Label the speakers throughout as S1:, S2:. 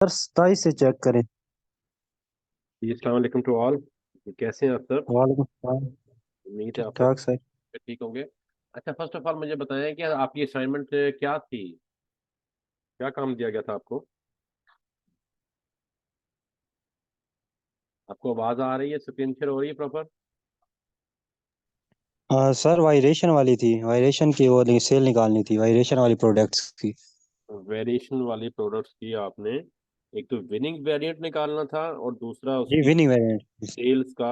S1: Sir 27 से check करें।
S2: जी अस्सलाम वालेकुम टू ऑल। कैसे हैं आप सर?
S1: वालेकुम सलाम।
S2: उम्मीद है
S1: ठीक
S2: आप सब
S1: ठाक सर।
S2: ठीक होंगे। अच्छा, फर्स्ट ऑफ ऑल मुझे बताएं कि आपकी असाइनमेंट क्या थी? क्या काम दिया गया था आपको? आपको आवाज़ आ रही है? स्क्रीन शेयर हो रही है प्रॉपर?
S1: सर वायरेशन वाली थी, वायरेशन की वो सेल निकालनी थी, वायरेशन वाली प्रोडक्ट्स की।
S2: वेरिएशन वाली प्रोडक्ट्स की आपने एक तो विनिंग वेरिएंट निकालना था और दूसरा
S1: जी
S2: उसकी
S1: विनिंग वेरिएंट।
S2: सेल्स का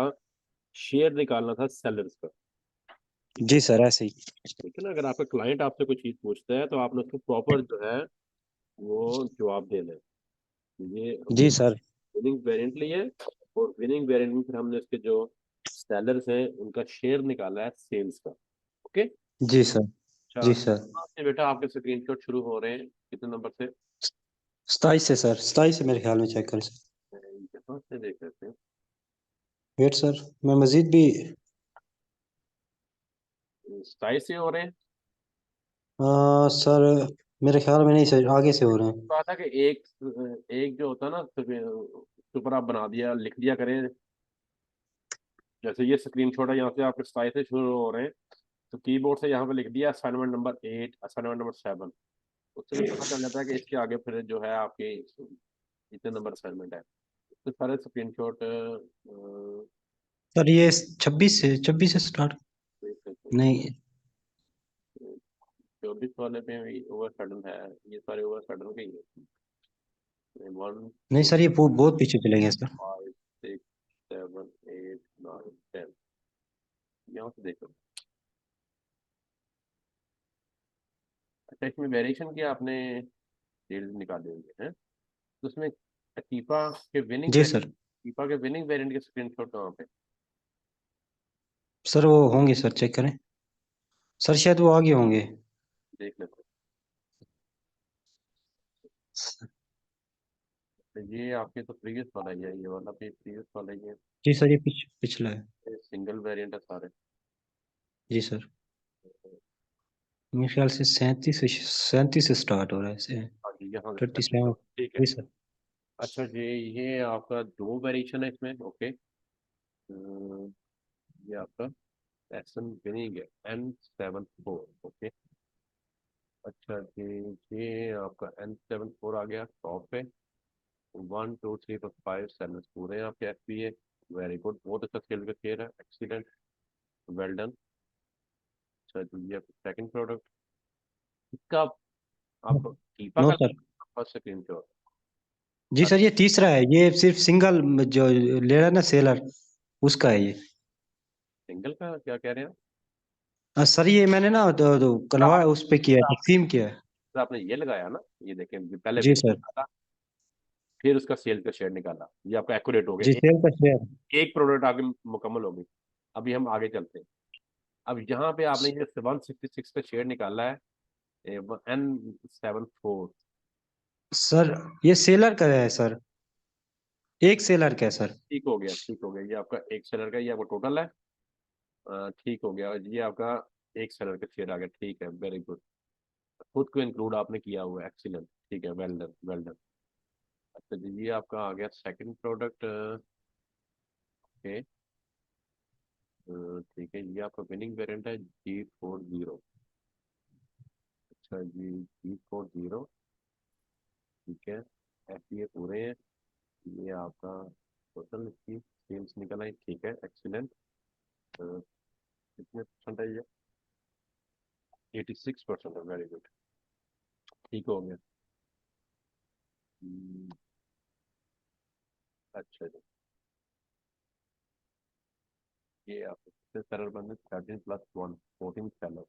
S2: शेयर निकालना था सेलर्स का। ठीक है।
S1: जी सर ऐसे ही।
S2: ठीक है ना, अगर आपका क्लाइंट आपसे कोई चीज़ पूछता है तो आपने उसको प्रॉपर जो है वो जवाब देना है। ये हमने
S1: जी सर।
S2: विनिंग वेरिएंट ली है और विनिंग वेरिएंट में फिर हमने उसके जो सेलर्स हैं उनका शेयर निकाला है सेल्स का। ओके।
S1: जी सर।
S2: अच्छा,
S1: जी सर।
S2: आपसे बेटा आपके स्क्रीनशॉट शुरू हो रहे हैं कितने नंबर से?
S1: 27 से सर, 27 से मेरे ख्याल में चेक करें सर।
S2: यहाँ से देख लेते हैं।
S1: वेट सर, मैं मजीद भी
S2: 27 से हो रहे हैं।
S1: सर मेरे ख्याल में नहीं सर, आगे से हो रहे हैं।
S2: कहा था कि एक एक जो होता है ना उसके ऊपर आप बना दिया लिख दिया करें। जैसे ये स्क्रीनशॉट है, यहाँ से आपके 27 से शुरू हो रहे हैं तो कीबोर्ड से यहाँ पे लिख दिया असाइनमेंट नंबर 8, असाइनमेंट नंबर 7। उससे भी पता चल जाता है कि इसके आगे फिर जो है आपके इतने नंबर असाइनमेंट है। तो सारे स्क्रीनशॉट
S1: सर ये 26 से स्टार्ट। नहीं।
S2: 24 वाले पे भी ओवर सडन है। ये सारे ओवर सडन के ही है। वन,
S1: नहीं
S2: टू,
S1: सर, ये बहुत पीछे चले गए सर।
S2: 5, 6, 7, 8, 9, 10। यहाँ से देखो। अच्छा, इसमें वेरिएशन किया आपने, डील निकाले होंगे हैं तो उसमें
S1: जी सर।
S2: कीपा के विनिंग वेरिएंट के स्क्रीनशॉट कहाँ पे?
S1: सर वो होंगे सर, चेक करें। सर शायद वो आगे होंगे।
S2: देख लेते हैं। ये आपके तो प्रीवियस वाला ही है, ये वाला भी प्रीवियस वाला ही है।
S1: जी सर, ये पिछला है।
S2: सिंगल वेरिएंट है सारे।
S1: जी सर। मेरे ख्याल से 37 से स्टार्ट हो रहा है ऐसे।
S2: हाँ जी, यहाँ से
S1: थर्टी
S2: सेकंड
S1: सेवन
S2: फ्लोर, ठीक है।
S1: जी सर।
S2: अच्छा जी, ये आपका दो वेरिएशन है इसमें। ओके। ये आपका एसन विनिंग है N74। ओके। अच्छा जी, ये आपका N74 आ गया टॉप पे। 1 2 3 4 5 7 पूरे हैं आपके FBA। वेरी गुड, बहुत अच्छा स्किल का शेयर है, एक्सीलेंट, वेल डन। अच्छा जी, ये आपका सेकंड प्रोडक्ट इसका आप कीपा
S1: नो
S2: का
S1: सर।
S2: First screenshot.
S1: जी सर, ये तीसरा है, ये सिर्फ सिंगल जो ले रहा है ना सेलर, उसका है ये।
S2: सिंगल का क्या कह रहे हैं?
S1: सर ये मैंने ना कनवा
S2: आप
S1: उस पे किया है, तकसीम किया है।
S2: आपने ये लगाया ना, ये देखें, पहले
S1: जी
S2: विनिंग
S1: सर।
S2: निकाला फिर उसका सेल का शेयर निकाला, ये आपका एक्यूरेट हो
S1: जी
S2: गया।
S1: सेल का शेयर।
S2: एक प्रोडक्ट आगे मुकम्मल हो गई। अभी हम आगे चलते हैं। अब यहाँ पे आपने ये 166 का शेयर निकाला है N74।
S1: सर ये सेलर का है सर, एक सेलर का है सर।
S2: ठीक हो गया, ठीक हो गया, ये आपका एक सेलर का, ये आपका टोटल है। ठीक हो गया, और ये आपका एक सेलर का शेयर आ गया। ठीक है, वेरी गुड। खुद को इंक्लूड आपने किया हुआ है, एक्सीलेंट, ठीक है, वेल डन, वेल डन। अच्छा जी, ये आपका आ गया सेकंड प्रोडक्ट। ओके। ठीक है, ये आपका विनिंग वेरिएंट है G40। अच्छा जी, G40, ठीक है। FTA पूरे हैं। ये आपका टोटल इसकी सेल्स निकल आई, ठीक है, एक्सीलेंट। कितने परसेंट है ये? 86% है, वेरी गुड, ठीक हो गया। अच्छा जी, ये आपको कितने सेलर बने? 13+1, 14 सेलर।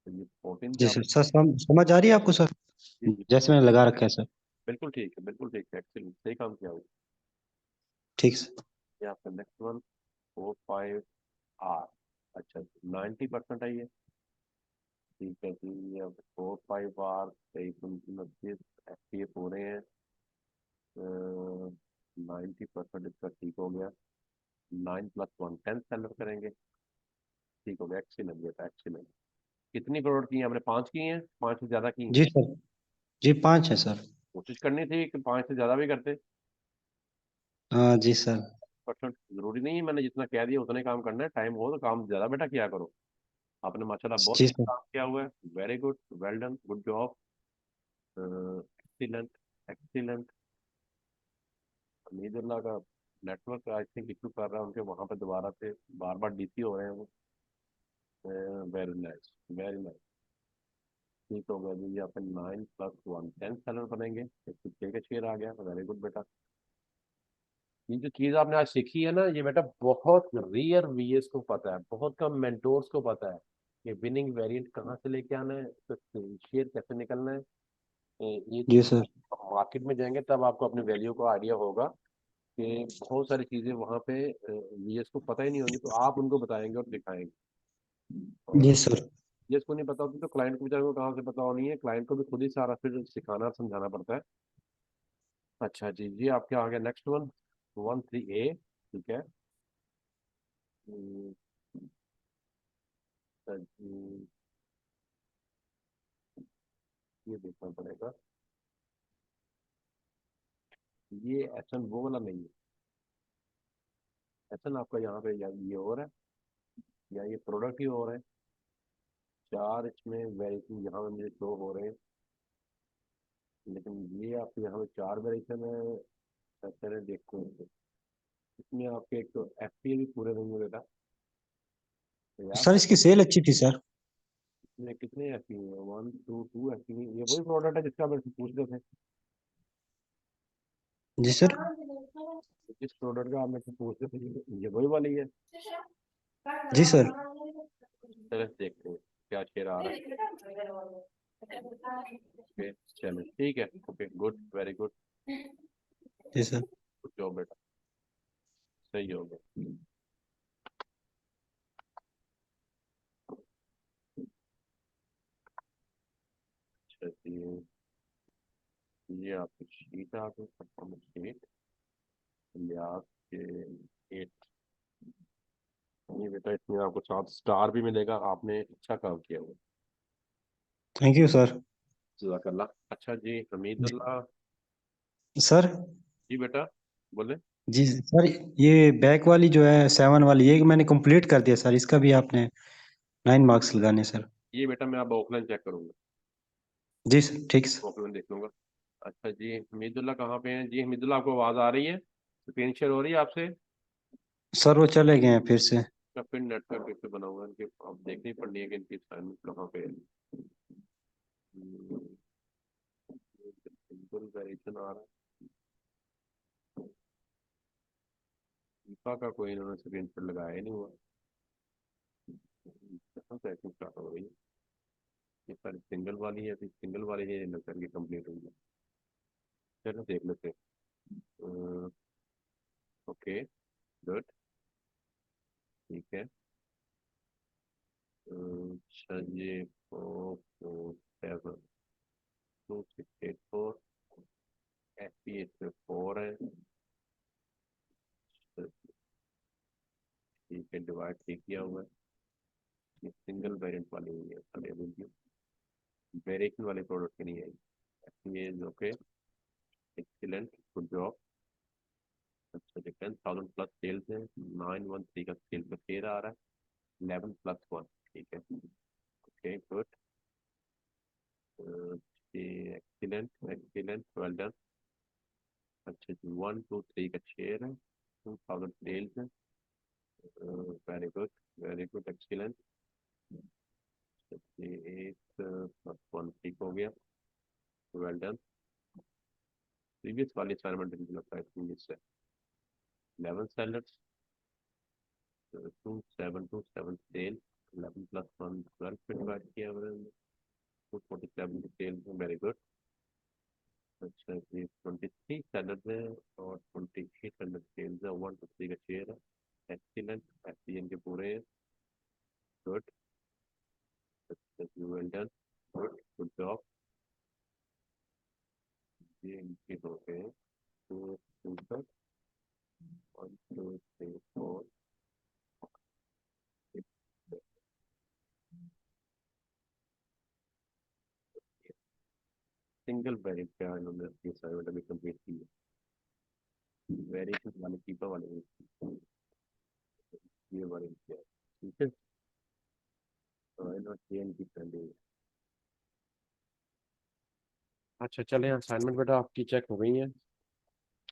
S2: तो ये 14
S1: जी
S2: जब
S1: सर, समझ आ रही है आपको सर,
S2: जी जी,
S1: जैसे मैंने लगा रखा है सर।
S2: बिल्कुल ठीक है, बिल्कुल ठीक है, एक्सीलेंट, सही काम किया हुआ।
S1: ठीक सर।
S2: ये आपका नेक्स्ट वन 45R। अच्छा, 90% है ये। ठीक है जी, ये 45R 23 29 FTA पूरे हैं। 90% इसका ठीक हो गया। 9+1 10 सेलर करेंगे। ठीक हो गया, एक्सीलेंट बेटा, एक्सीलेंट। कितनी प्रोडक्ट की हैं आपने? 5 की हैं? 5 से ज्यादा की हैं?
S1: जी सर। जी 5 है सर।
S2: कोशिश करनी थी कि 5 से ज़्यादा भी करते।
S1: हाँ जी सर।
S2: परसेंट जरूरी नहीं है, मैंने जितना कह दिया उतने काम करना है, टाइम हो तो काम ज़्यादा बेटा किया करो। आपने माशाल्लाह बहुत
S1: जी
S2: अच्छा
S1: सर।
S2: काम किया हुआ है। Very good, well done, good job, excellent, excellent. Hameedullah का नेटवर्क आई थिंक इशू कर रहा है उनके वहाँ पे, दोबारा से बार बार डीसी हो रहे हैं वो। Very nice, very nice. ठीक हो गया जी, यहाँ पे 9 + 1 10 सेलर बनेंगे, 106 का शेयर आ गया। वेरी गुड बेटा। ये जो चीज़ आपने आज सीखी है ना, ये बेटा बहुत रेयर वीएस को पता है, बहुत कम मेंटोर्स को पता है कि विनिंग वेरिएंट कहाँ से लेके आना है, तो शेयर कैसे निकलना है। ये
S1: जी
S2: चीज़
S1: सर।
S2: मार्केट में जाएंगे तब आपको अपनी वैल्यू का आइडिया होगा कि बहुत सारी चीज़ें वहाँ पे वीएस को पता ही नहीं होंगी, तो आप उनको बताएंगे और दिखाएंगे।
S1: जी
S2: और
S1: सर।
S2: वीएस को नहीं पता होती तो क्लाइंट को बेचारे को कहाँ से पता होनी है, क्लाइंट को भी खुद ही सारा फिर सिखाना और समझाना पड़ता है। अच्छा जी, जी आपके आ गया नेक्स्ट वन, 13A। ठीक है। हम्म, अच्छा जी, ये देखना पड़ेगा। ये एसन वो वाला नहीं है। एसन आपका यहाँ पे या ये और है, या ये प्रोडक्ट ही और है। चार इसमें वेरिएशन यहाँ पे मुझे शो हो रहे हैं, लेकिन ये आपके यहाँ पे 4 वेरिएशन है। अच्छा है, देखते हैं इसमें आपके एक तो एफ भी पूरे नहीं मिलेगा। तो यार
S1: सर इसकी सेल अच्छी थी सर।
S2: इसमें कितने एफ हैं? 1 2 2 एफ। ये वही प्रोडक्ट है जिसका मेरे से पूछ रहे थे।
S1: जी सर।
S2: जिस प्रोडक्ट का आप मेरे से पूछ रहे थे, ये वही वाली है।
S1: जी सर।
S2: चलो देखते हैं क्या शेयर आ रहा है। ओके चलो ठीक है, ओके गुड, वेरी गुड।
S1: जी सर।
S2: गुड जॉब बेटा, सही हो गया। अच्छा जी, ये आपकी शीट आ गई, परफॉर्मेंस शीट, लिहाज के 8। ये बेटा इसमें आपको 7 स्टार भी मिलेगा, आपने अच्छा काम किया हुआ।
S1: Thank you sir.
S2: जज़ाकल्लाह। अच्छा जी हमीदुल्लाह।
S1: सर।
S2: जी बेटा, बोले।
S1: जी सर, ये बैक वाली जो है 7 वाली, ये मैंने कंप्लीट कर दिया सर, इसका भी आपने 9 मार्क्स लगाने सर।
S2: ये बेटा मैं अब ऑफलाइन चेक करूंगा,
S1: जी सर, ठीक सर।
S2: ऑफलाइन देख लूंगा। अच्छा जी हमीदुल्लाह कहाँ पे हैं? जी हमीदुल्लाह, आपको आवाज़ आ रही है? स्क्रीन शेयर हो रही है आपसे?
S1: सर वो चले गए हैं फिर से।
S2: का फिर नेटवर्क इशू बना हुआ है इनके, अब देखनी पड़नी है कि इनकी असाइनमेंट कहाँ पे है। सिंपल वेरिएशन आ रहा है, दीपा का कोई इन्होंने स्क्रीन पर लगाया ही नहीं हुआ। कहाँ से एक्टिंग स्टार्ट हो रही है? ये सारी सिंगल वाली है, अभी सिंगल वाली है नजर की कंप्लीट हुई है। चलो देख लेते हैं। ओके गुड, ठीक है। अच्छा जी 4 4 7 2 6 8 4, एफ पी एस पे 4 है। ठीक है, डिवाइड ठीक किया हुआ है। ये सिंगल वेरिएंट वाली हुई है, अरे वेरिएशन वाले प्रोडक्ट की नहीं आई। ये ओके, एक्सीलेंट, गुड जॉब। अच्छा जी 10,000+ सेल्स है, 913 का सेल का शेयर आ रहा है, 11+1। ठीक है, okay good, excellent, excellent, well done. अच्छा जी 1 2 3 का शेयर है, 2,000 सेल्स है। Very good, very good, excellent. 8+1 ठीक हो गया, वेल डन। प्रीवियस वाली असाइनमेंट मुझे लगता है इससे 11 सेलर्स, 2 7 2 7 सेल, 11+1 12 पे डिवाइड किया मैंने, 247 सेल। Very good. अच्छा ये 23 सेलर्स है और 2800 सेल्स है, 1 2 3 का शेयर है। एक्सीलेंट, एफसीएन के पूरे हैं। गुड, अच्छा well done, good, good job. ये इनके हो गए 2 2 1 2 3 4। सिंगल वेरिएंट का इन्होंने असाइनमेंट अभी कंप्लीट की है, वेरिएशन वाले कीपर वाले ये वाले किया है, ठीक है। तो इन्होंने चेन की पहले। अच्छा चलें, असाइनमेंट बेटा आपकी चेक हो गई है,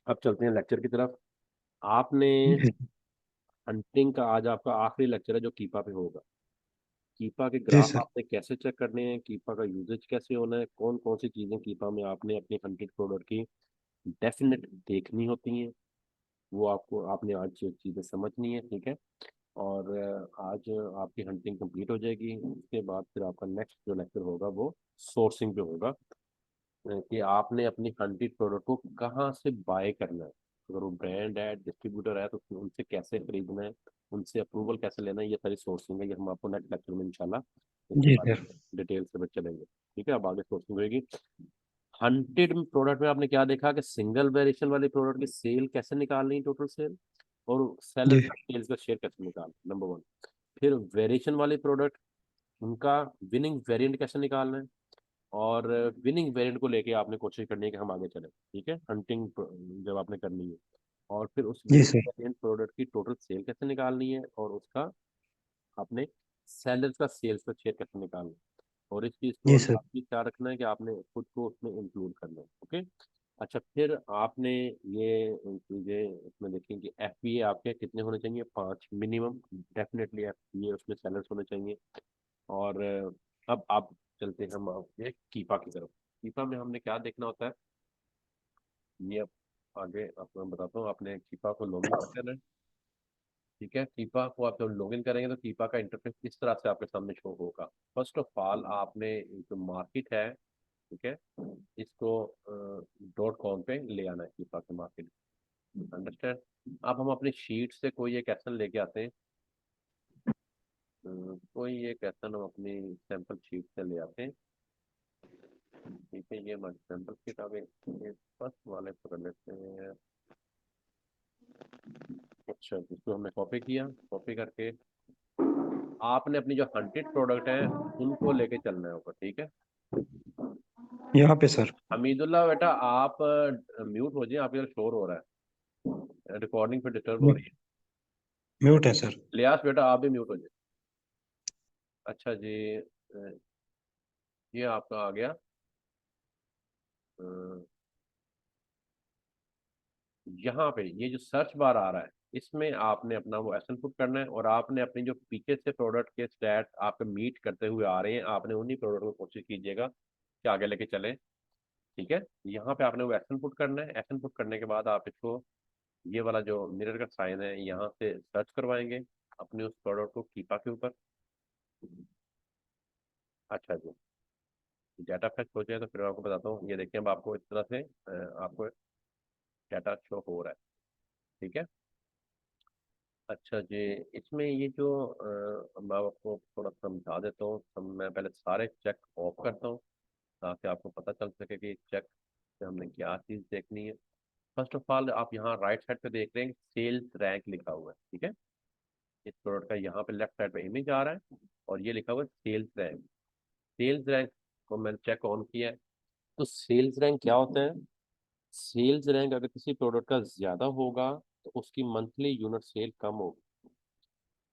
S2: अब चलते हैं लेक्चर की तरफ। आपने
S1: जी
S2: हंटिंग का आज आपका आखिरी लेक्चर है जो कीपा पे होगा। कीपा के
S1: जी
S2: ग्राफ
S1: सर।
S2: आपने कैसे चेक करने हैं, कीपा का यूजेज कैसे होना है, कौन कौन सी चीजें कीपा में आपने अपनी हंटेड प्रोडक्ट की डेफिनेट देखनी होती हैं, वो आपको आपने आज ये चीजें समझनी है, ठीक है। और आज आपकी हंटिंग कंप्लीट हो जाएगी, उसके बाद फिर आपका नेक्स्ट जो लेक्चर होगा वो सोर्सिंग पे होगा, कि आपने अपनी हंटेड प्रोडक्ट को कहाँ से बाय करना है। अगर वो ब्रांड है, डिस्ट्रीब्यूटर है, तो उनसे कैसे खरीदना है, उनसे अप्रूवल कैसे लेना है, ये सारी सोर्सिंग है, ये हम आपको नेक्स्ट लेक्चर में इंशाल्लाह इसके
S1: जी
S2: बारे
S1: सर।
S2: में डिटेल से चलेंगे, ठीक है। अब आगे सोर्सिंग होगी। हंटेड प्रोडक्ट में आपने क्या देखा कि सिंगल वेरिएशन वाली प्रोडक्ट की सेल कैसे निकालनी है, टोटल सेल, और सेलर
S1: जी
S2: का सेल्स का शेयर कैसे निकालना, नंबर वन। फिर वेरिएशन वाली प्रोडक्ट, उनका विनिंग वेरिएंट कैसे निकालना है, और विनिंग वेरिएंट को लेके आपने कोशिश करनी है कि हम आगे चले, ठीक है, हंटिंग जब आपने करनी है। और फिर उस
S1: जी
S2: विनिंग
S1: सर।
S2: वेरिएंट प्रोडक्ट की टोटल सेल कैसे निकालनी है, और उसका आपने सेलर्स का सेल्स का शेयर कैसे निकालना है। और इस चीज़ को
S1: जी सर।
S2: लाजमी क्या रखना है कि आपने खुद को उसमें इंक्लूड करना है, ओके। अच्छा फिर आपने ये चीज़ें उसमें देखें कि एफ बी ए आपके कितने होने चाहिए, 5 मिनिमम, डेफिनेटली एफ बी ए उसमें सेलर्स होने चाहिए। और अब आप चलते हैं हम आपके कीपा की तरफ। कीपा में हमने क्या देखना होता है, ये अब आगे आपको मैं बताता हूँ। आपने कीपा को लॉगिन करना है, ठीक है। कीपा को आप जब लॉगिन करेंगे तो कीपा का इंटरफेस इस तरह से आपके सामने शो होगा। फर्स्ट ऑफ ऑल आपने जो मार्केट है, ठीक है, इसको .com पे ले आना है, कीपा के मार्केट, अंडरस्टैंड। अब हम अपनी शीट से कोई एक एक्शन लेके आते हैं, कोई एक एक्शन हम अपनी सैंपल शीट से ले आते हैं, ठीक है। ये हमारी सैंपल शीट आ गई, ये फर्स्ट वाले पकड़ लेते हैं। अच्छा जिसको हमने कॉपी किया, कॉपी करके आपने अपनी जो हंटेड प्रोडक्ट है उनको लेके चलना है ऊपर, ठीक है।
S1: यहाँ पे सर।
S2: हमीदुल्लाह बेटा आप म्यूट हो जाए, आपके इधर शोर हो रहा है, रिकॉर्डिंग पे डिस्टर्ब हो रही है।
S1: म्यूट है सर।
S2: लियास बेटा आप भी म्यूट हो जाए। अच्छा जी, ये आपका आ गया। अ, यहाँ पे ये जो सर्च बार आ रहा है, इसमें आपने अपना वो एसन पुट करना है, और आपने अपनी जो पीछे से प्रोडक्ट के स्टैट आपके मीट करते हुए आ रहे हैं, आपने उन्हीं प्रोडक्ट को कोशिश कीजिएगा कि आगे लेके चलें, ठीक है। यहाँ पे आपने वो एसन पुट करना है, एसन पुट करने के बाद आप इसको ये वाला जो मिरर का साइन है यहाँ से सर्च करवाएंगे अपने उस प्रोडक्ट को कीपा के ऊपर। अच्छा जी, डाटा फेच हो जाए तो फिर मैं आपको बताता हूँ। ये देखिए अब आपको इस तरह से आपको डाटा शो हो रहा है, ठीक है। अच्छा जी, इसमें ये जो मैं आपको थोड़ा समझा देता हूँ, मैं पहले सारे चेक ऑफ करता हूँ ताकि आपको पता चल सके कि चेक से हमने क्या चीज़ देखनी है। फर्स्ट ऑफ ऑल आप यहाँ राइट साइड पे देख रहे हैं सेल्स रैंक लिखा हुआ है, ठीक है। इस प्रोडक्ट का यहाँ पे लेफ्ट साइड पे इमेज आ रहा है, और ये लिखा हुआ है सेल्स रैंक। सेल्स रैंक को मैंने चेक ऑन किया है। तो सेल्स रैंक क्या होता है, सेल्स रैंक अगर किसी प्रोडक्ट का ज्यादा होगा तो उसकी मंथली यूनिट सेल कम होगी,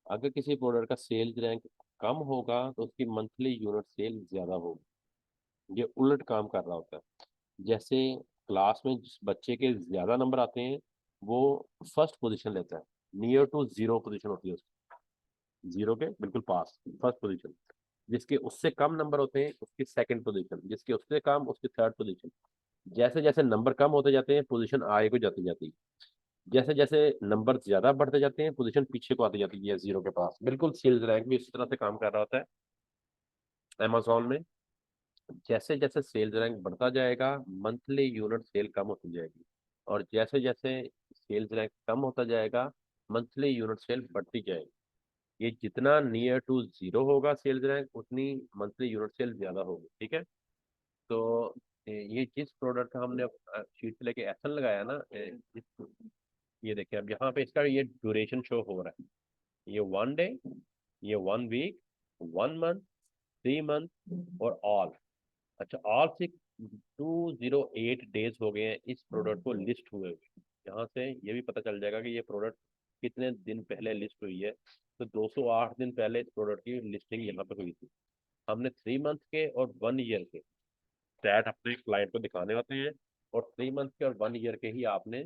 S2: अगर किसी प्रोडक्ट का सेल्स रैंक कम होगा तो उसकी मंथली यूनिट सेल ज्यादा होगी। ये उलट काम कर रहा होता है। जैसे क्लास में जिस बच्चे के ज्यादा नंबर आते हैं वो फर्स्ट पोजीशन लेता है, नियर टू जीरो पोजीशन होती है उसकी, जीरो के बिल्कुल पास फर्स्ट पोजीशन। जिसके उससे कम नंबर होते हैं उसकी सेकंड पोजीशन, जिसके उससे कम उसकी थर्ड पोजीशन। जैसे जैसे नंबर कम होते जाते हैं पोजीशन आगे को जाती जाती है, जैसे जैसे नंबर ज्यादा बढ़ते जाते हैं पोजीशन पीछे को आती जाती है जीरो के पास। बिल्कुल सेल्स रैंक भी इसी तरह से काम कर रहा होता है अमेजोन में। जैसे जैसे सेल्स रैंक बढ़ता जाएगा मंथली यूनिट सेल कम होती जाएगी, और जैसे जैसे सेल्स रैंक कम होता जाएगा मंथली यूनिट सेल बढ़ती जाएगी। ये जितना नियर टू जीरो होगा सेल्स रैंक उतनी मंथली यूनिट सेल ज्यादा होगी, ठीक है। तो ये जिस प्रोडक्ट का हमने शीट से लेके एसन लगाया ना, ये देखिए अब यहाँ पे इसका ये ड्यूरेशन शो हो रहा है, ये 1 डे, ये 1 वीक, 1 मंथ, 3 मंथ, और ऑल। अच्छा ऑल से 208 डेज हो गए हैं इस प्रोडक्ट को लिस्ट हुए हुए। यहाँ से ये भी पता चल जाएगा कि ये प्रोडक्ट कितने दिन पहले लिस्ट हुई है। तो 208 दिन पहले इस प्रोडक्ट की लिस्टिंग यहाँ पे हुई थी। हमने 3 मंथ के और 1 ईयर के स्टैट अपने क्लाइंट को दिखाने होते हैं, और 3 मंथ के और 1 ईयर के ही आपने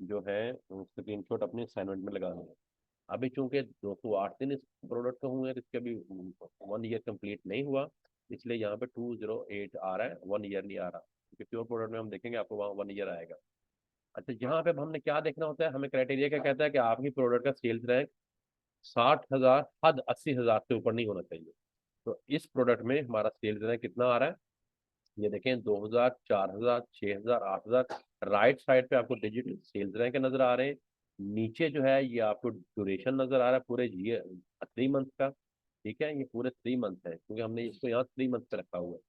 S2: जो है स्क्रीनशॉट अपने असाइनमेंट में लगाने हैं। अभी चूंकि 208 दिन इस प्रोडक्ट को हुए हैं, तो इसके अभी 1 ईयर कंप्लीट नहीं हुआ, इसलिए यहाँ पे 208 आ रहा है, 1 ईयर नहीं आ रहा, क्योंकि प्योर प्रोडक्ट में हम देखेंगे आपको वहाँ 1 ईयर आएगा। अच्छा, यहाँ पे अब हमने क्या देखना होता है, हमें क्राइटेरिया क्या कहता है कि आपकी प्रोडक्ट का सेल्स रैंक 60,000 हद 80,000 से ऊपर नहीं होना चाहिए। तो इस प्रोडक्ट में हमारा सेल्स रैंक कितना आ रहा है, ये देखें 2,000, 4,000, 6,000, 8,000। राइट साइड पे आपको डिजिट सेल्स रैंक नजर आ रहे हैं। नीचे जो है ये आपको ड्यूरेशन नजर आ रहा है पूरे ये 3 मंथ का। ठीक है, ये पूरे 3 मंथ है, क्योंकि हमने इसको यहाँ 3 मंथ पे रखा हुआ है।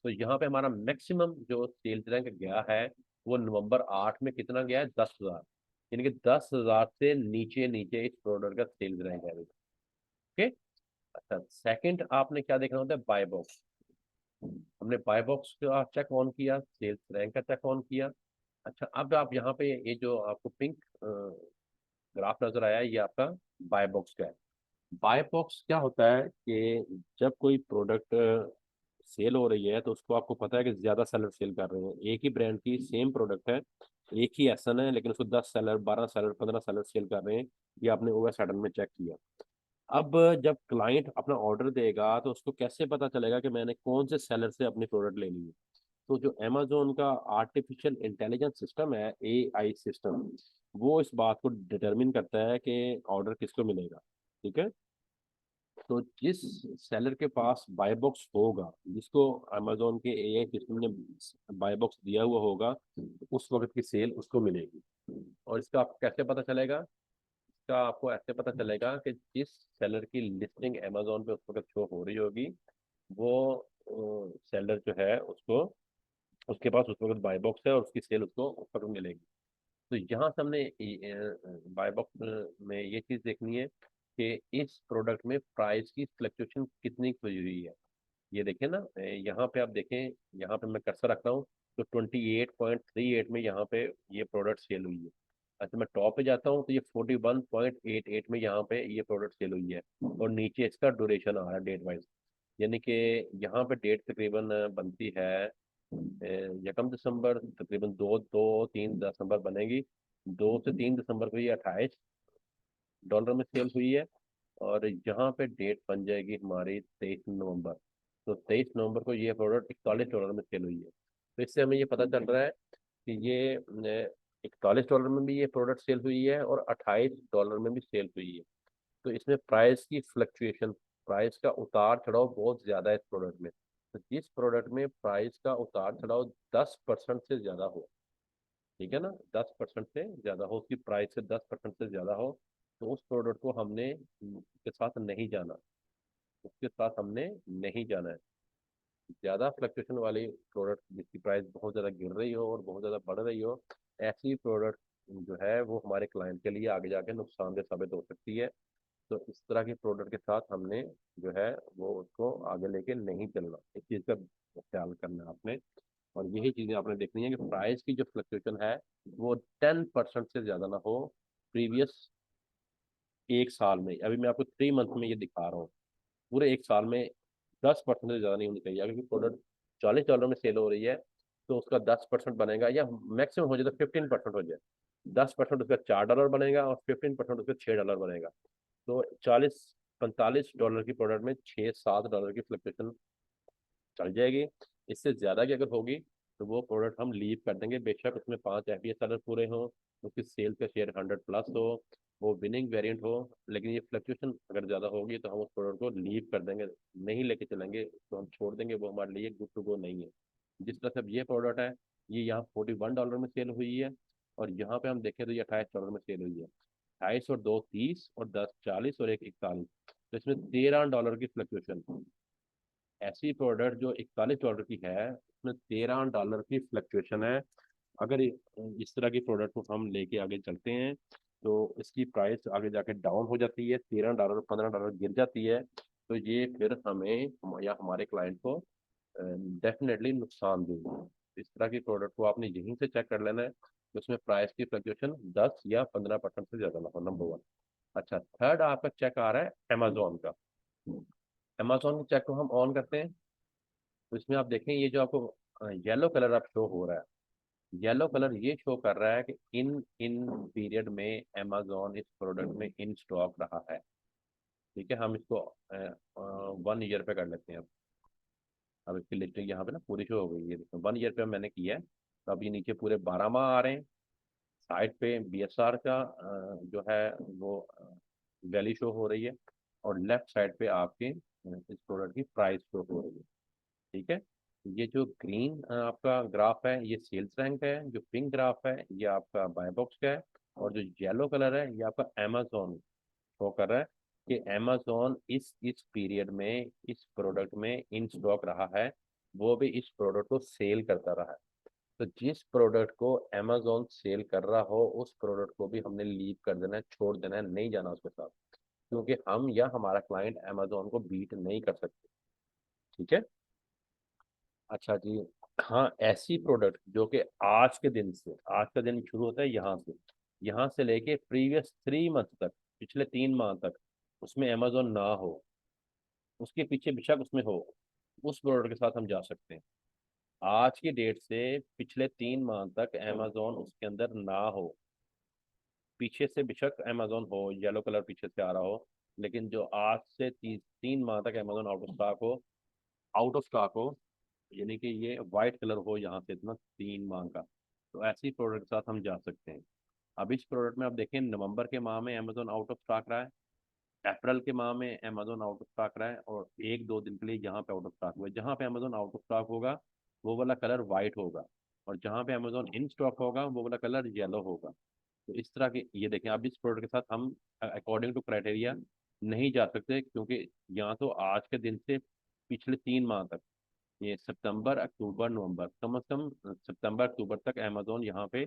S2: तो यहाँ पे हमारा मैक्सिमम जो सेल्स रैंक गया है वो नवंबर 8 में कितना गया है, 10,000। यानी कि 10,000 से नीचे नीचे इस प्रोडक्ट का सेल्स रैंक है। ओके। अच्छा, सेकंड आपने क्या देखना होता है, बाय बॉक्स। हमने बाय बॉक्स का चेक ऑन किया, सेल्स रैंक का चेक ऑन किया। अच्छा, अब आप यहाँ पे ये जो आपको पिंक ग्राफ नजर आया है, ये आपका बाय बॉक्स का है। बाय बॉक्स क्या होता है कि जब कोई प्रोडक्ट सेल हो रही है, तो उसको आपको पता है कि ज्यादा सेलर सेल कर रहे हैं, एक ही ब्रांड की सेम प्रोडक्ट है, एक ही एसन है, लेकिन उसको 10 सेलर, 12 सेलर, 15 सेलर सेल कर रहे हैं। ये आपने ओएस एडन में चेक किया। अब जब क्लाइंट अपना ऑर्डर देगा, तो उसको कैसे पता चलेगा कि मैंने कौन से सेलर से अपनी प्रोडक्ट लेनी है। तो जो अमेजोन का आर्टिफिशियल इंटेलिजेंस सिस्टम है, एआई सिस्टम, वो इस बात को डिटरमिन करता है कि ऑर्डर किसको मिलेगा। ठीक है। तो जिस सेलर के पास बाय बॉक्स होगा, जिसको अमेजोन के एआई सिस्टम ने बाय बॉक्स दिया हुआ होगा, उस वक्त की सेल उसको मिलेगी। और इसका आपको कैसे पता चलेगा, इसका आपको ऐसे पता चलेगा कि जिस सेलर की लिस्टिंग अमेजोन पे उस वक्त शो हो रही होगी, वो सेलर जो है उसको, उसके पास उस वक्त बाय बॉक्स है, और उसकी सेल उसको उस वक्त मिलेगी। तो यहाँ से हमने बाय बॉक्स में ये चीज़ देखनी है कि इस प्रोडक्ट में प्राइस की फ्लक्चुएशन कितनी हुई हुई है। ये देखें ना, यहाँ पे आप देखें, यहाँ पे मैं कर्सर रख रहा हूँ, तो 28.38 में यहाँ पे ये प्रोडक्ट सेल हुई है। अच्छा, मैं टॉप पे जाता हूँ, तो ये 41.88 में यहाँ पे ये प्रोडक्ट सेल हुई है, और नीचे इसका ड्यूरेशन आ रहा है डेट वाइज। यानी कि यहाँ पे डेट तकरीबन बनती है 1 दिसंबर, तकरीबन 2-3 दिसंबर बनेगी। 2 से 3 दिसंबर को ये $28 में सेल हुई है। और यहाँ पे डेट बन जाएगी हमारी 23 नवंबर। तो 23 नवंबर को ये प्रोडक्ट $41 में सेल हुई है। तो इससे हमें ये पता चल रहा है कि ये $41 में भी ये प्रोडक्ट सेल हुई है, और $28 में भी सेल हुई है। तो इसमें प्राइस की फ्लक्चुएशन, प्राइस का उतार चढ़ाव बहुत ज़्यादा है इस प्रोडक्ट में। तो जिस प्रोडक्ट में प्राइस का उतार चढ़ाव 10% से ज़्यादा हो, ठीक है ना, 10% से ज़्यादा हो, उसकी प्राइस से 10% से ज़्यादा हो, तो उस प्रोडक्ट को हमने उसके साथ नहीं जाना, उसके साथ हमने नहीं जाना है। ज़्यादा फ्लक्चुएशन वाली प्रोडक्ट जिसकी प्राइस बहुत ज़्यादा गिर रही हो और बहुत ज़्यादा बढ़ रही हो, ऐसी प्रोडक्ट जो है वो हमारे क्लाइंट के लिए आगे जाके नुकसानदेह साबित हो सकती है। तो इस तरह की प्रोडक्ट के साथ हमने जो है वो उसको आगे लेके नहीं चलना, इस चीज़ का ख्याल करना है आपने। और यही चीज़ें आपने देखनी है कि प्राइस की जो फ्लक्चुएशन है वो 10% से ज़्यादा ना हो प्रीवियस 1 साल में। अभी मैं आपको 3 मंथ में ये दिखा रहा हूँ, पूरे 1 साल में 10% से ज़्यादा नहीं होनी चाहिए। अगर प्रोडक्ट $40 में सेल हो रही है, तो उसका 10% बनेगा, या मैक्सिमम हो जाए तो 15% हो जाए। 10% उसका $4 बनेगा, और 15% उसका $6 बनेगा। तो 40-45 डॉलर की प्रोडक्ट में $6-7 की फ्लक्चुएशन चल जाएगी। इससे ज़्यादा की अगर होगी, तो वो प्रोडक्ट हम लीव कर देंगे, बेशक उसमें 5 FPS सेलर पूरे हों, उसकी सेल का शेयर 100+ हो, वो विनिंग वेरिएंट हो, लेकिन ये फ्लक्चुएशन अगर ज़्यादा होगी, तो हम उस प्रोडक्ट को लीव कर देंगे, नहीं लेके चलेंगे, तो हम छोड़ देंगे, वो हमारे लिए गुड टू गो नहीं है। जिस तरह से अब ये प्रोडक्ट है, ये यहाँ $41 में सेल हुई है, और यहाँ पे हम देखें तो ये $28 में सेल हुई है। 28 और 2 30, और 10 40, और 1 41। तो इसमें $13 की फ्लक्चुएशन। ऐसी प्रोडक्ट जो $41 की है, उसमें $13 की फ्लक्चुएशन है। अगर इस तरह की प्रोडक्ट को हम लेके आगे चलते हैं, तो इसकी प्राइस आगे जाके डाउन हो जाती है, $13 $15 गिर जाती है। तो ये फिर हमें या हमारे क्लाइंट को डेफिनेटली नुकसान देंगे। इस तरह की प्रोडक्ट को आपने यहीं से चेक कर लेना है कि उसमें प्राइस की फ्लक्चुएशन 10 या 15% से ज़्यादा ना हो, नंबर वन। अच्छा, थर्ड आपका चेक आ रहा है अमेजोन का। अमेजोन के चेक को हम ऑन करते हैं, तो इसमें आप देखें ये जो आपको येलो कलर आप शो हो रहा है, येलो कलर ये शो कर रहा है कि इन इन पीरियड में अमेजोन इस प्रोडक्ट में इन स्टॉक रहा है। ठीक है, हम इसको 1 ईयर पे कर लेते हैं। अब इसकी लिस्टिंग यहाँ पे ना पूरी शो हो गई है, देखो 1 ईयर पे मैंने किया है। तो अब ये नीचे पूरे 12 माह आ रहे हैं। साइड पे बीएसआर का जो है वो वैल्यू शो हो रही है, और लेफ्ट साइड पे आपके इस प्रोडक्ट की प्राइस शो हो रही है। ठीक है, ये जो ग्रीन आपका ग्राफ है ये सेल्स रैंक है, जो पिंक ग्राफ है ये आपका बाय बॉक्स का है, और जो येलो कलर है ये आपका अमेजोन शो कर रहा है कि अमेजोन इस पीरियड में इस प्रोडक्ट में इन स्टॉक रहा है, वो भी इस प्रोडक्ट को सेल करता रहा है। तो जिस प्रोडक्ट को अमेजोन सेल कर रहा हो उस प्रोडक्ट को भी हमने लीव कर देना है, छोड़ देना है, नहीं जाना उसके साथ, क्योंकि हम या हमारा क्लाइंट अमेजोन को बीट नहीं कर सकते। ठीक है। अच्छा जी, हाँ, ऐसी प्रोडक्ट जो कि आज के दिन से, आज का दिन शुरू होता है यहाँ से लेके प्रीवियस 3 मंथ तक, पिछले 3 माह तक उसमें अमेजोन ना हो, उसके पीछे बेशक उसमें हो, उस प्रोडक्ट के साथ हम जा सकते हैं। आज की डेट से पिछले 3 माह तक अमेजोन उसके अंदर ना हो, पीछे से बेशक अमेजोन हो, येलो कलर पीछे से आ रहा हो, लेकिन जो आज से 3 माह तक अमेजोन आउट ऑफ स्टॉक हो, यानी कि ये वाइट कलर हो यहाँ से इतना 3 माह का, तो ऐसी प्रोडक्ट के साथ हम जा सकते हैं। अब इस प्रोडक्ट में आप देखें, नवंबर के माह में अमेजोन आउट ऑफ स्टॉक रहा है, अप्रैल के माह में अमेजोन आउट ऑफ स्टॉक रहा है, और 1-2 दिन के लिए यहाँ पे आउट ऑफ स्टॉक हुआ है। जहाँ पे अमेजोन आउट ऑफ स्टॉक होगा वो वाला कलर वाइट होगा, और जहाँ पे अमेजोन इन स्टॉक होगा वो वाला कलर येलो होगा। तो इस तरह के ये देखें, अब इस प्रोडक्ट के साथ हम अकॉर्डिंग टू क्राइटेरिया नहीं जा सकते, क्योंकि यहाँ तो आज के दिन से पिछले 3 माह तक, ये सितंबर अक्टूबर नवंबर, कम से कम सितंबर अक्टूबर तक अमेजोन यहाँ पे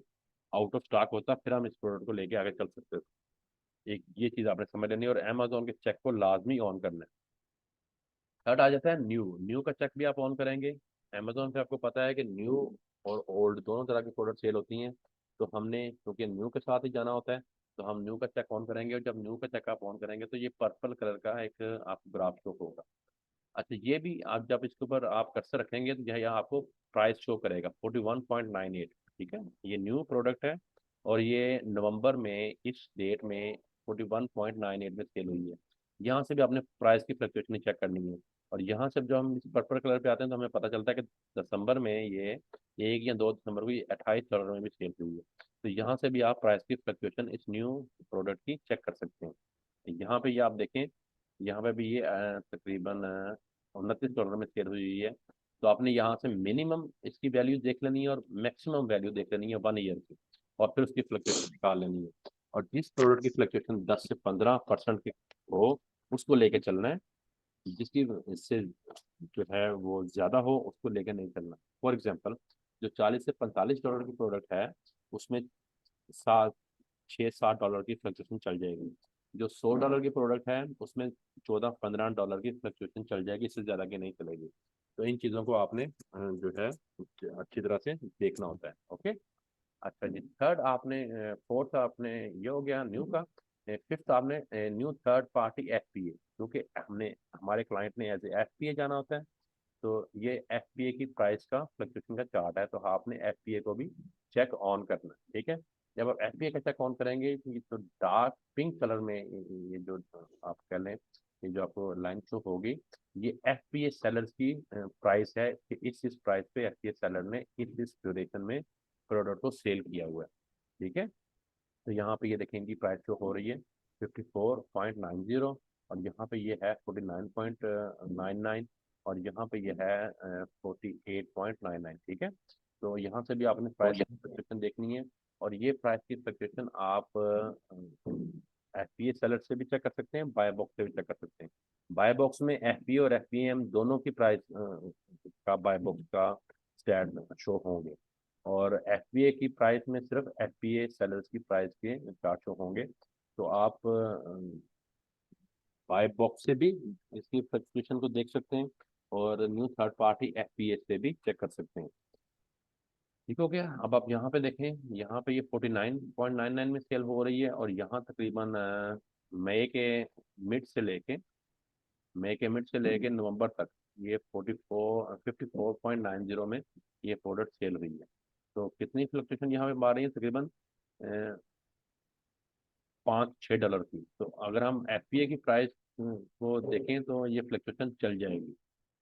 S2: आउट ऑफ स्टॉक होता, फिर हम इस प्रोडक्ट को लेके आगे चल सकते थे। एक ये चीज़ आपने समझ लेनी है, और अमेजोन के चेक को लाजमी ऑन करना है। थर्ड आ जाता है न्यू। न्यू का चेक भी आप ऑन करेंगे। अमेजोन पे आपको पता है कि न्यू और ओल्ड दोनों तरह की प्रोडक्ट सेल होती हैं, तो हमने क्योंकि न्यू के साथ ही जाना होता है, तो हम न्यू का चेक ऑन करेंगे, और जब न्यू का चेक आप ऑन करेंगे तो ये पर्पल कलर का एक आपको ग्राफ शो होगा। अच्छा, ये भी आप जब इसके ऊपर आप कर्सर रखेंगे तो यह यहाँ आपको प्राइस शो करेगा 41.98। ठीक है, ये न्यू प्रोडक्ट है, और ये नवंबर में इस डेट में 41.98 में सेल हुई है। यहाँ से भी आपने प्राइस की फ्लक्चुएशन चेक करनी है, और यहाँ से जब हम इस पर्पल कलर पे आते हैं तो हमें पता चलता है कि दिसंबर में ये 1 या 2 दिसंबर को ये $28 में भी सेल हुई है। तो यहाँ से भी आप प्राइस की फ्लक्चुएशन इस न्यू प्रोडक्ट की चेक कर सकते हैं। यहाँ पे ये आप देखें, यहाँ पे भी ये तकरीबन $29 में सेल हुई है। तो आपने यहाँ से मिनिमम इसकी वैल्यू देख लेनी है और मैक्सिमम वैल्यू देख लेनी है 1 ईयर की, और फिर उसकी फ्लक्चुएशन निकाल लेनी है। और जिस प्रोडक्ट की फ्लक्चुएशन 10 से 15% की हो उसको लेके चलना है, जिसकी इससे जो है वो ज़्यादा हो उसको लेके नहीं चलना। फॉर एग्जाम्पल, जो $40 से $45 की प्रोडक्ट है उसमें 6-7 डॉलर की फ्लक्चुएशन चल जाएगी। जो $100 की प्रोडक्ट है उसमें 14-15 डॉलर की फ्लक्चुएशन चल जाएगी, इससे ज़्यादा की नहीं चलेगी। तो इन चीज़ों को आपने जो है अच्छी तरह से देखना होता है। ओके। अच्छा जी, थर्ड आपने, फोर्थ आपने ये हो गया न्यू का। फिफ्थ आपने न्यू थर्ड पार्टी एफपीए, क्योंकि हमने हमारे क्लाइंट ने एज ए एफपीए जाना होता है, तो ये एफपीए की प्राइस का फ्लक्चुएशन का चार्ट है, तो आपने एफपीए को भी चेक ऑन करना है। ठीक है, जब आप एफपीए का चेक ऑन करेंगे तो डार्क पिंक कलर में ये जो आप कह लें, ये जो आपको लाइन शो होगी, ये एफपीए सेलर्स की प्राइस है कि इस प्राइस पे एफपीए सेलर ने इस ड्यूरेशन में प्रोडक्ट को सेल किया हुआ है। ठीक है, तो यहाँ पे ये देखेंगे प्राइस शो हो रही है 54.90, और यहाँ पे ये है 49.99, और यहाँ पे ये है 48.99। ठीक है, तो यहाँ से भी आपने प्राइस की फ्लक्चुएशन देखनी है, और ये प्राइस की फ्लक्चुएशन आप एफपीए सेलर से भी चेक कर सकते हैं, बाय बॉक्स से भी चेक कर सकते हैं। बाय बॉक्स में एफपीए और एफपीएम दोनों की प्राइस का बाय बॉक्स का स्टैट शो होंगे, और एफपीए की प्राइस में सिर्फ एफपीए सेलर्स की प्राइस के चार्ट शो होंगे। तो आप बाय बॉक्स से भी इसकी फ्लक्चुएशन को देख सकते हैं, और न्यू थर्ड पार्टी FBA से भी चेक कर सकते हैं। ठीक हो गया। अब आप यहाँ पे देखें, यहाँ पे ये 49.99 में सेल हो रही है, और यहाँ तकरीबन मई के मिड से लेके नवंबर तक ये 54 54.90 में ये प्रोडक्ट सेल हुई है। तो कितनी फ्लक्चुएशन यहाँ पे आ रही है, तकरीबन $5-6 की। तो अगर हम FBA की प्राइस को देखें तो ये फ्लक्चुएशन चल जाएगी।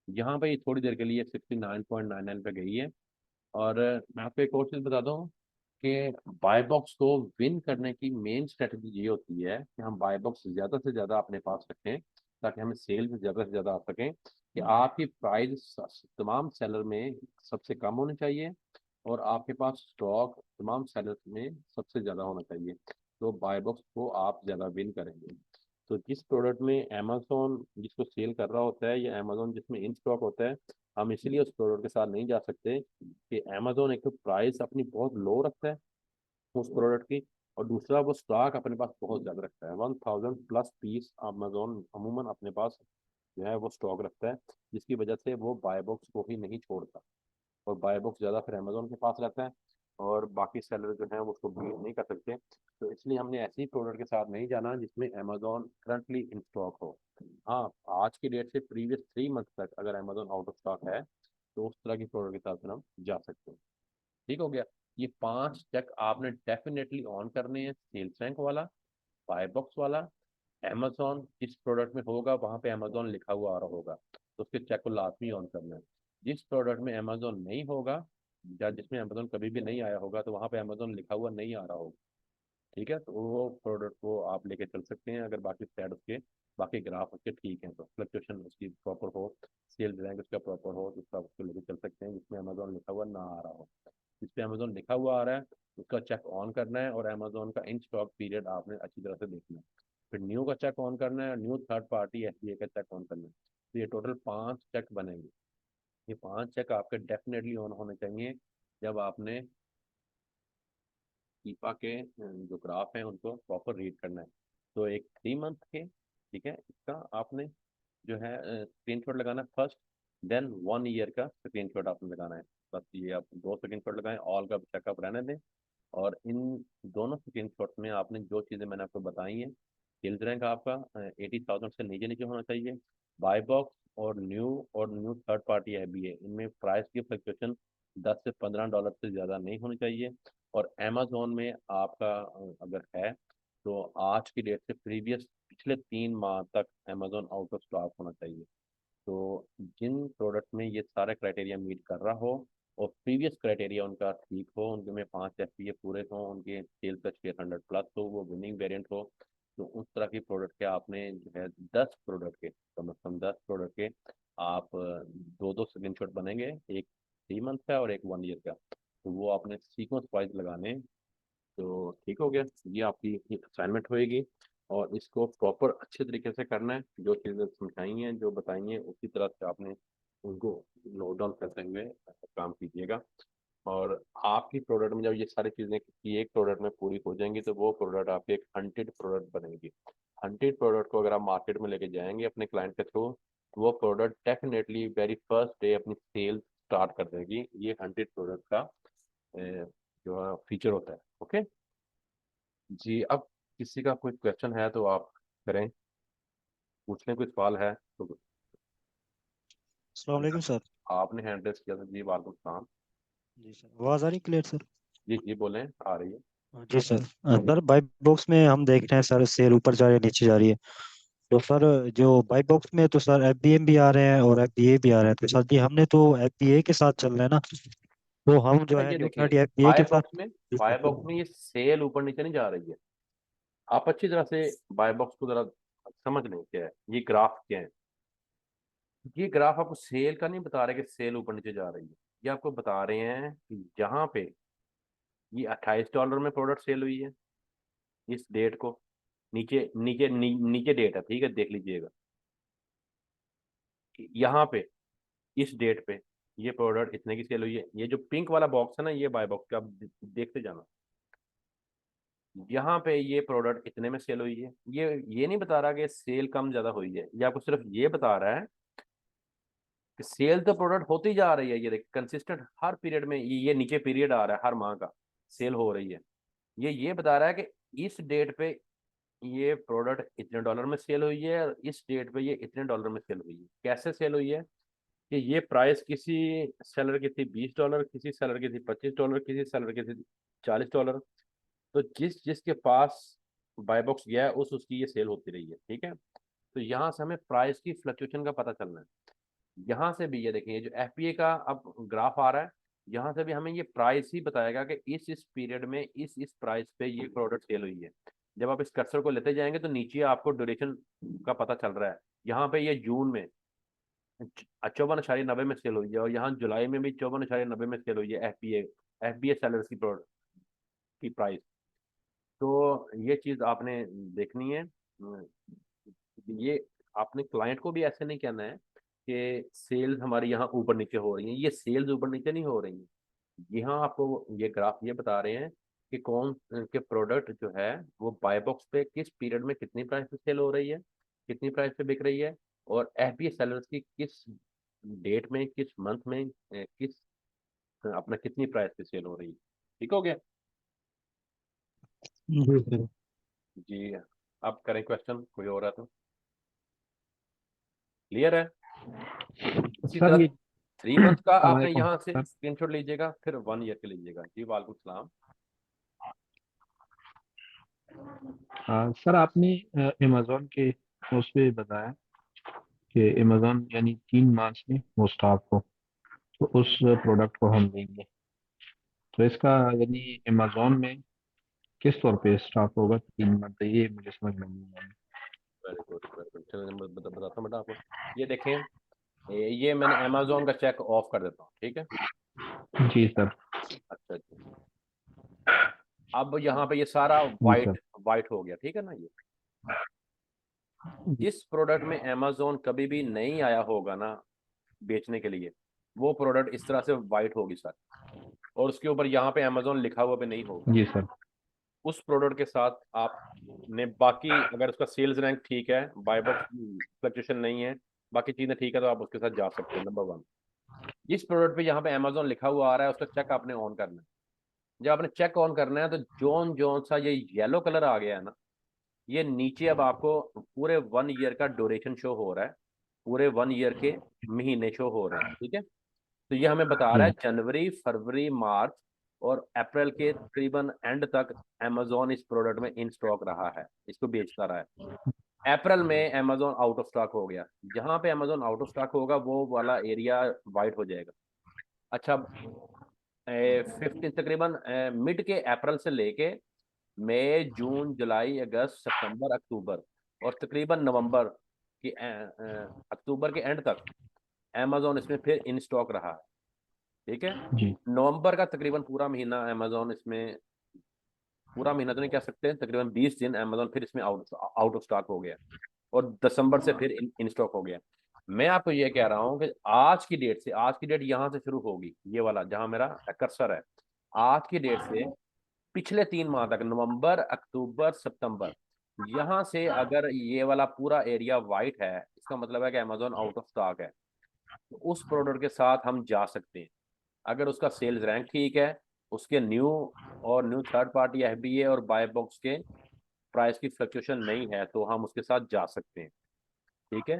S2: यहाँ पे ये थोड़ी देर के लिए 69.99 पे गई है। और मैं आपको एक और चीज़ बता दूँ कि बाय बॉक्स को विन करने की मेन स्ट्रेटजी ये होती है कि हम बाय बॉक्स ज़्यादा से ज़्यादा अपने पास रखें, ताकि हमें सेल भी ज़्यादा से ज़्यादा आ सकें, कि आपकी प्राइस तमाम सेलर में सबसे कम होनी चाहिए, और आपके पास स्टॉक तमाम सेलर में सबसे ज़्यादा होना चाहिए। तो बाय बॉक्स को आप ज़्यादा विन करेंगे। तो जिस प्रोडक्ट में अमेजोन जिसको सेल कर रहा होता है, या अमेजोन जिसमें इन स्टॉक होता है, हम इसीलिए उस प्रोडक्ट के साथ नहीं जा सकते कि अमेजोन एक तो प्राइस अपनी बहुत लो रखता है उस प्रोडक्ट की, और दूसरा वो स्टॉक अपने पास बहुत ज़्यादा रखता है। 1000+ पीस अमेजोन अमूमन अपने पास जो है वो स्टॉक रखता है, जिसकी वजह से वो बाय बॉक्स को ही नहीं छोड़ता, और बाय बॉक्स ज़्यादा फिर अमेजोन के पास रहता है, और बाकी सेलर जो है वो उसको बीट नहीं कर सकते। तो इसलिए हमने ऐसी प्रोडक्ट के साथ नहीं जाना जिसमें अमेजोन करंटली इन स्टॉक हो। हाँ, आज की डेट से प्रीवियस 3 मंथ तक अगर अमेजोन आउट ऑफ स्टॉक है, तो उस तरह की प्रोडक्ट के साथ फिर हम जा सकते हैं। ठीक हो गया। ये 5 चेक आपने डेफिनेटली ऑन करने हैं, सेल्स रैंक वाला, बाय बॉक्स वाला, अमेजोन जिस प्रोडक्ट में होगा वहां पे अमेजोन लिखा हुआ आ रहा होगा, तो उसके चेक को लाजमी ऑन करना है। जिस प्रोडक्ट में अमेजोन नहीं होगा, या जिसमें अमेजोन कभी भी नहीं आया होगा, तो वहां पे अमेजोन लिखा हुआ नहीं आ रहा होगा। ठीक है, तो वो प्रोडक्ट को आप लेके चल सकते हैं, अगर बाकी स्टैट उसके, बाकी ग्राफ उसके ठीक है, तो फ्लक्चुएशन उसकी प्रॉपर हो, सेल रैंक उसका प्रॉपर हो, तो उसका उसको लेके चल सकते हैं, जिसमें अमेजोन लिखा हुआ ना आ रहा हो। जिस पे अमेजोन लिखा हुआ आ रहा है उसका चेक ऑन करना है, और अमेजोन का इन स्टॉक पीरियड आपने अच्छी तरह से देखना है। फिर न्यू का चेक ऑन करना है, न्यू थर्ड पार्टी FBA का चेक ऑन करना है। तो ये टोटल 5 चेक बनेंगे। ये 5 चेक आपके डेफिनेटली ऑन होने चाहिए जब आपने कीपा के जो ग्राफ हैं उनको प्रॉपर रीड करना है। तो एक 3 मंथ के, ठीक है, इसका आपने जो है स्क्रीनशॉट लगाना है फर्स्ट, देन 1 ईयर का स्क्रीनशॉट आपने लगाना है। बस ये आप 2 स्क्रीनशॉट लगाएं, ऑल का चेकअप रहने दें। और इन दोनों स्क्रीनशॉट में आपने जो चीज़ें मैंने आपको बताई हैं, सेल्स रैंक आपका 80,000 से नीचे नीचे होना चाहिए, बाय बॉक्स और न्यू थर्ड पार्टी FBA इनमें प्राइस की फ्लक्चुएशन $10 से $15 से ज़्यादा नहीं होनी चाहिए। और अमेजोन में आपका अगर है, तो आज की डेट से प्रीवियस पिछले 3 माह तक अमेजोन आउट ऑफ स्टॉक होना चाहिए। तो जिन प्रोडक्ट में ये सारे क्राइटेरिया मीट कर रहा हो, और प्रीवियस क्राइटेरिया उनका ठीक हो, उनके में 5 FBA पूरे हो, उनके सेल्स का शेयर 100+ हो, वो विनिंग वेरिएंट हो, तो उस तरह की प्रोडक्ट के आपने जो है 10 प्रोडक्ट के, कम से कम 10 प्रोडक्ट के आप दो दो स्क्रीनशॉट बनेंगे, एक 3 मंथ का और एक 1 ईयर का, तो वो आपने सीक्वेंस वाइज लगाने हैं। तो ठीक हो गया, ये आपकी असाइनमेंट होएगी, और इसको प्रॉपर अच्छे तरीके से करना है। जो चीज़ें समझाई हैं, जो बताई हैं, उसी तरह से आपने उनको नोट डाउन करते हुए काम कीजिएगा। और आपकी प्रोडक्ट में जब ये सारी चीज़ें की एक प्रोडक्ट में पूरी हो जाएंगी, तो वो प्रोडक्ट आपकी एक हंटेड प्रोडक्ट बनेगी। हंटेड प्रोडक्ट को अगर आप मार्केट में लेके जाएंगे अपने क्लाइंट के थ्रू, तो वो product definitely very first day अपनी सेल स्टार्ट कर देगी। ये हंटेड प्रोडक्ट का जो फीचर होता है। ओके जी। अब किसी का कोई क्वेश्चन है तो आप करें, पूछ लें, कोई सवाल है तो।
S1: अस्सलाम वालेकुम सर।
S2: आपने हैंड रेस किया था जी, वालेकुम सलाम।
S1: जी सर, आवाज़ आ रही क्लियर सर?
S2: जी जी बोलें, आ रही है।
S1: जी सर। सर बाई बॉक्स में हम देख रहे हैं सर, सेल ऊपर जा रही है नीचे जा रही है। तो सर जो बाई बॉक्स में तो सर FBM भी आ रहे हैं और FBA भी आ रहे हैं, तो सर जी हमने तो FBA के साथ चल रहे हैं ना, तो हम जो
S2: अच्छा,
S1: है
S2: ये
S1: न्यू
S2: देखें,
S1: थर्टी FBA
S2: बाय
S1: के
S2: बॉक्स में
S1: साथ।
S2: बाय बॉक्स में ये सेल ऊपर नीचे नहीं जा रही है। आप अच्छी तरह से बाय बॉक्स को जरा समझ लें क्या है, ये ग्राफ क्या है। ये ग्राफ आपको सेल का नहीं बता रहे कि सेल ऊपर नीचे जा रही है। ये आपको बता रहे हैं कि जहाँ पे ये $28 में प्रोडक्ट सेल हुई है इस डेट को, नीचे नीचे नीचे डेट है, ठीक है, देख लीजिएगा। यहाँ पे इस डेट पे ये प्रोडक्ट इतने की सेल हुई है। ये जो पिंक वाला बॉक्स है ना, ये बाय बॉक्स का, आप देखते जाना। यहाँ पे ये प्रोडक्ट इतने में सेल हुई है। ये नहीं बता रहा कि सेल कम ज्यादा हुई है, ये आपको सिर्फ ये बता रहा है कि सेल तो प्रोडक्ट होती जा रही है, ये देख कंसिस्टेंट हर पीरियड में, ये नीचे पीरियड आ रहा है हर माह का, सेल हो रही है। ये बता रहा है कि इस डेट पे ये प्रोडक्ट इतने डॉलर में सेल हुई है और इस डेट पे ये इतने डॉलर में सेल हुई है। कैसे सेल हुई है कि ये प्राइस किसी सेलर की थी $20, किसी सेलर की थी $25, किसी सेलर की थी $40। तो जिस जिसके पास बाय बॉक्स गया है उसकी ये सेल होती रही है, ठीक है। तो यहाँ से हमें प्राइस की फ्लक्चुएशन का पता चलना है। यहाँ से भी ये देखिए, जो एफपीए का अब ग्राफ आ रहा है, यहाँ से भी हमें ये प्राइस ही बताएगा कि इस पीरियड में इस प्राइस पे ये प्रोडक्ट सेल हुई है। जब आप इस कर्सर को लेते जाएंगे तो नीचे आपको ड्यूरेशन का पता चल रहा है। यहाँ पे ये जून में 54.90 में सेल हुई है, और यहाँ जुलाई में भी 54.90 में सेल हुई है एफपीए, एफबीए सेलर्स की प्रोडक्ट की प्राइस। तो ये चीज आपने देखनी है। ये आपने क्लाइंट को भी ऐसे नहीं कहना है कि सेल्स हमारी यहाँ ऊपर नीचे हो रही हैं। ये सेल्स ऊपर नीचे नहीं हो रही हैं, यहाँ आपको ये ग्राफ ये बता रहे हैं कि कौन के प्रोडक्ट जो है वो बाय बॉक्स पे किस पीरियड में कितनी प्राइस पे सेल हो रही है, कितनी प्राइस पे बिक रही है, और एफबीए सेलर्स की किस डेट में, किस मंथ में, किस अपना कितनी प्राइस पे सेल हो रही है। ठीक हो गया
S1: जी सर।
S2: जी। आप करें क्वेश्चन कोई और है तो। क्लियर है। इसी
S1: सर
S2: तरह
S1: ये
S2: 3 मंथ का आपने
S1: सलामकुम
S2: यहाँ से
S1: सर।
S2: स्क्रीनशॉट लीजिएगा, फिर 1 ईयर के लीजिएगा। जी वालेकुम सलाम।
S1: सर आपने अमेजोन के उस पे बताया कि अमेजोन यानी 3 मार्च में वो स्टॉक हो, तो उस प्रोडक्ट को हम लेंगे। तो इसका यानी अमेजोन में किस तौर पे स्टॉक होगा 3 मंथ, ये मुझे समझ में नहीं आया।
S2: Very good very good. चलो मैं बताता हूँ बेटा आपको। ये देखें, ये मैंने अमेजोन का चेक ऑफ कर देता हूँ, ठीक है।
S1: जी सर।
S2: अच्छा जी। अब यहाँ पे ये सारा
S1: जी सर।
S2: वाइट वाइट हो गया, ठीक है ना। ये जिस प्रोडक्ट में अमेजोन कभी भी नहीं आया होगा ना बेचने के लिए, वो प्रोडक्ट इस तरह से वाइट होगी सर, और उसके ऊपर यहाँ पे अमेजोन लिखा हुआ भी नहीं होगा।
S1: जी सर।
S2: उस प्रोडक्ट के साथ आपने बाकी, अगर उसका सेल्स रैंक ठीक है, बाय बॉक्स फ्लक्चुएशन नहीं है, बाकी चीजें ठीक है, तो आप उसके साथ जा सकते हैं। नंबर 1, जिस प्रोडक्ट पे यहाँ पे अमेजोन लिखा हुआ आ रहा है उसका चेक आपने ऑन करना है। जब आपने चेक ऑन करना है तो जोन जोन सा ये येलो कलर आ गया है ना, ये नीचे अब आपको पूरे 1 ईयर का ड्यूरेशन शो हो रहा है, पूरे 1 ईयर के महीने शो हो रहे हैं, ठीक है। तो ये हमें बता रहा है
S1: जी
S2: जनवरी फरवरी मार्च और अप्रैल के तकरीबन एंड तक अमेजोन इस प्रोडक्ट में इन स्टॉक रहा है, इसको बेचता रहा है। अप्रैल में अमेजोन आउट ऑफ स्टॉक हो गया। जहां पे अमेजोन आउट ऑफ स्टॉक होगा वो वाला एरिया वाइट हो जाएगा। अच्छा, 15 तकरीबन मिड के अप्रैल से लेके मई जून जुलाई अगस्त सितंबर अक्टूबर और तकरीबन नवंबर की अक्टूबर के एंड तक अमेजोन इसमें फिर इन स्टॉक रहा है, ठीक है।
S1: जी
S2: नवंबर का तकरीबन पूरा महीना अमेजोन इसमें, पूरा महीना तो नहीं कह सकते, तकरीबन 20 दिन अमेजोन फिर इसमें आउट आउट ऑफ स्टॉक हो गया, और दिसंबर से फिर इन स्टॉक हो गया। मैं आपको ये कह रहा हूँ कि आज की डेट से, आज की डेट यहाँ से शुरू होगी, ये वाला जहां मेरा कर्सर है, आज की डेट से पिछले 3 माह तक, नवंबर अक्टूबर सितंबर, यहाँ से अगर ये वाला पूरा एरिया वाइट है, इसका मतलब है कि अमेजोन आउट ऑफ स्टॉक है। तो उस प्रोडक्ट के साथ हम जा सकते हैं, अगर उसका सेल्स रैंक ठीक है, उसके न्यू और न्यू थर्ड पार्टी एफबीए और बाय बॉक्स के प्राइस की फ्लक्चुएशन नहीं है, तो हम उसके साथ जा सकते हैं, ठीक है।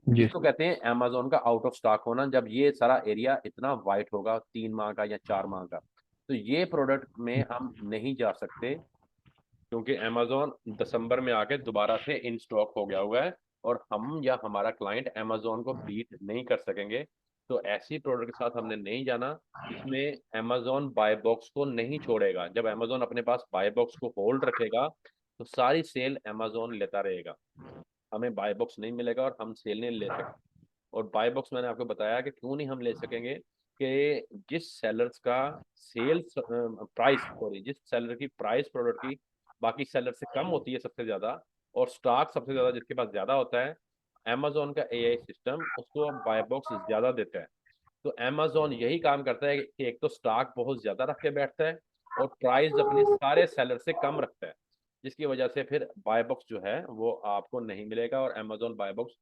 S1: जी
S2: इसको कहते हैं अमेजोन का आउट ऑफ स्टॉक होना, जब ये सारा एरिया इतना वाइट होगा 3 माह का या 4 माह का। तो ये प्रोडक्ट में हम नहीं जा सकते, क्योंकि अमेजोन दिसंबर में आके दोबारा से इन स्टॉक हो गया हुआ है, और हम या हमारा क्लाइंट अमेजोन को बीट नहीं कर सकेंगे। तो ऐसी प्रोडक्ट के साथ हमने नहीं जाना जिसमें अमेजोन बाय बॉक्स को नहीं छोड़ेगा। जब अमेजोन अपने पास बाय बॉक्स को होल्ड रखेगा तो सारी सेल अमेजोन लेता रहेगा, हमें बाय बॉक्स नहीं मिलेगा और हम सेल नहीं ले सकते। और बाय बॉक्स मैंने आपको बताया कि क्यों नहीं हम ले सकेंगे, कि जिस सेलर्स का सेल्स प्राइस, सॉरी, जिस सेलर की प्राइस प्रोडक्ट की बाकी सेलर से कम होती है सबसे ज्यादा, और स्टॉक सबसे ज्यादा जिसके पास ज्यादा होता है, अमेजोन का एआई सिस्टम उसको बाय बॉक्स ज्यादा देता है। तो अमेजोन यही काम करता है कि एक तो स्टॉक बहुत ज्यादा रख के बैठता है, और प्राइस अपने सारे सेलर से कम रखता है, जिसकी वजह से फिर बाय बॉक्स जो है वो आपको नहीं मिलेगा, और अमेजोन बाय बॉक्स